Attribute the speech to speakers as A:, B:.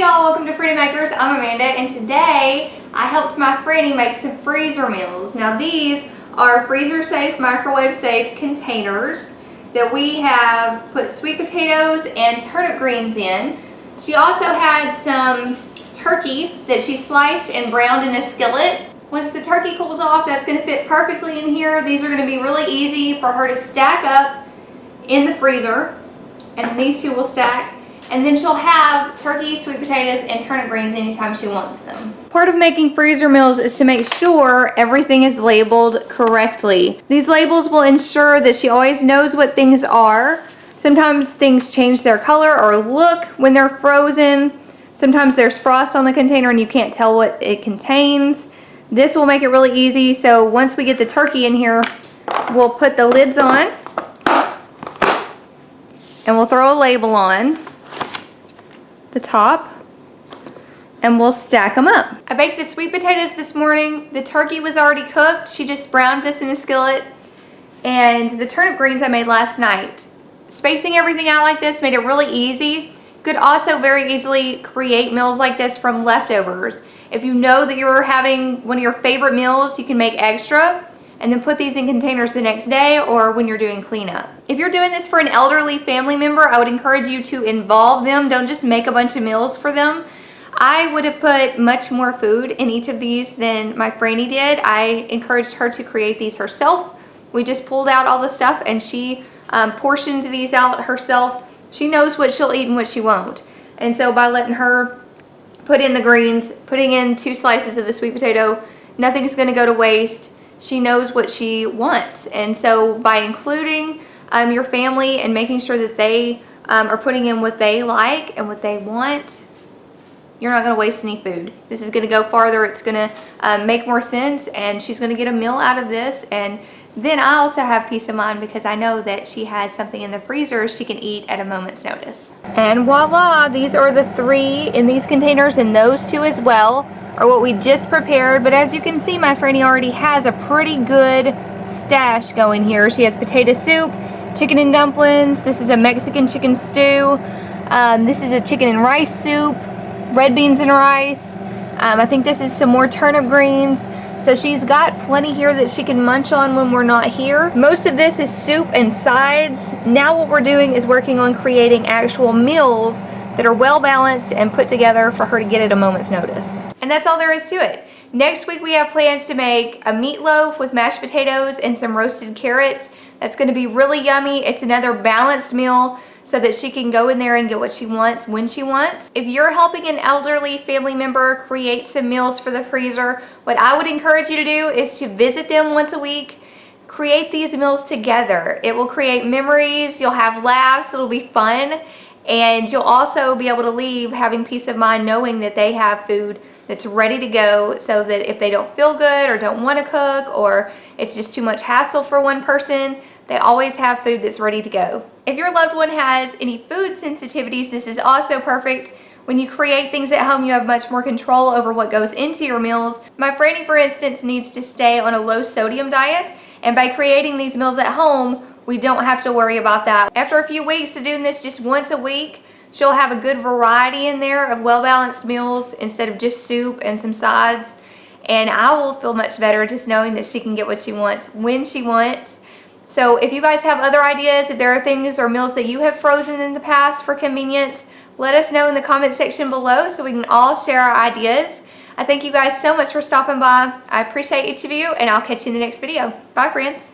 A: y'all, welcome to Freedom Makers. I'm Amanda, and today I helped my Franny make some freezer meals. Now these are freezer safe, microwave safe containers that we have put sweet potatoes and turnip greens in. She also had some turkey that she sliced and browned in a skillet. Once the turkey cools off, that's going to fit perfectly in here. These are going to be really easy for her to stack up in the freezer, and these two will stack. And then she'll have turkey, sweet potatoes, and turnip greens anytime she wants them. Part of making freezer meals is to make sure everything is labeled correctly. These labels will ensure that she always knows what things are. Sometimes things change their color or look when they're frozen. Sometimes there's frost on the container and you can't tell what it contains. This will make it really easy. So once we get the turkey in here, we'll put the lids on and we'll throw a label on the top and we'll stack them up. I baked the sweet potatoes this morning. The turkey was already cooked. She just browned this in a skillet. And the turnip greens I made last night. Spacing everything out like this made it really easy. You could also very easily create meals like this from leftovers. If you know that you're having one of your favorite meals, you can make extra and then put these in containers the next day or when you're doing cleanup. If you're doing this for an elderly family member, I would encourage you to involve them. Don't just make a bunch of meals for them. I would have put much more food in each of these than my Franny did. I encouraged her to create these herself. We just pulled out all the stuff and she portioned these out herself. She knows what she'll eat and what she won't. And so by letting her put in the greens, putting in 2 slices of the sweet potato, nothing's gonna go to waste. She knows what she wants. And so by including your family and making sure that they are putting in what they like and what they want, you're not going to waste any food. This is going to go farther. It's going to make more sense, and she's going to get a meal out of this. And then I also have peace of mind because I know that she has something in the freezer she can eat at a moment's notice. And voila, these are the 3 in these containers, and those 2 as well are what we just prepared. But as you can see, my Franny already has a pretty good stash going here. She has potato soup, chicken and dumplings. This is a Mexican chicken stew. This is a chicken and rice soup, red beans and rice. I think this is some more turnip greens. So she's got plenty here that she can munch on when we're not here. Most of this is soup and sides. Now what we're doing is working on creating actual meals that are well balanced and put together for her to get at a moment's notice. And that's all there is to it. Next week we have plans to make a meatloaf with mashed potatoes and some roasted carrots. That's going to be really yummy. It's another balanced meal so that she can go in there and get what she wants when she wants. If you're helping an elderly family member create some meals for the freezer, what I would encourage you to do is to visit them once a week. Create these meals together. It will create memories. You'll have laughs. It'll be fun. And you'll also be able to leave having peace of mind knowing that they have food that's ready to go, so that if they don't feel good or don't want to cook or it's just too much hassle for one person, they always have food that's ready to go. If your loved one has any food sensitivities, this is also perfect. When you create things at home, you have much more control over what goes into your meals. My Franny, for instance, needs to stay on a low sodium diet, and by creating these meals at home, we don't have to worry about that. After a few weeks of doing this just once a week, she'll have a good variety in there of well-balanced meals instead of just soup and some sides. And I will feel much better just knowing that she can get what she wants when she wants. So if you guys have other ideas, if there are things or meals that you have frozen in the past for convenience, let us know in the comment section below so we can all share our ideas. I thank you guys so much for stopping by. I appreciate each of you, and I'll catch you in the next video. Bye, friends.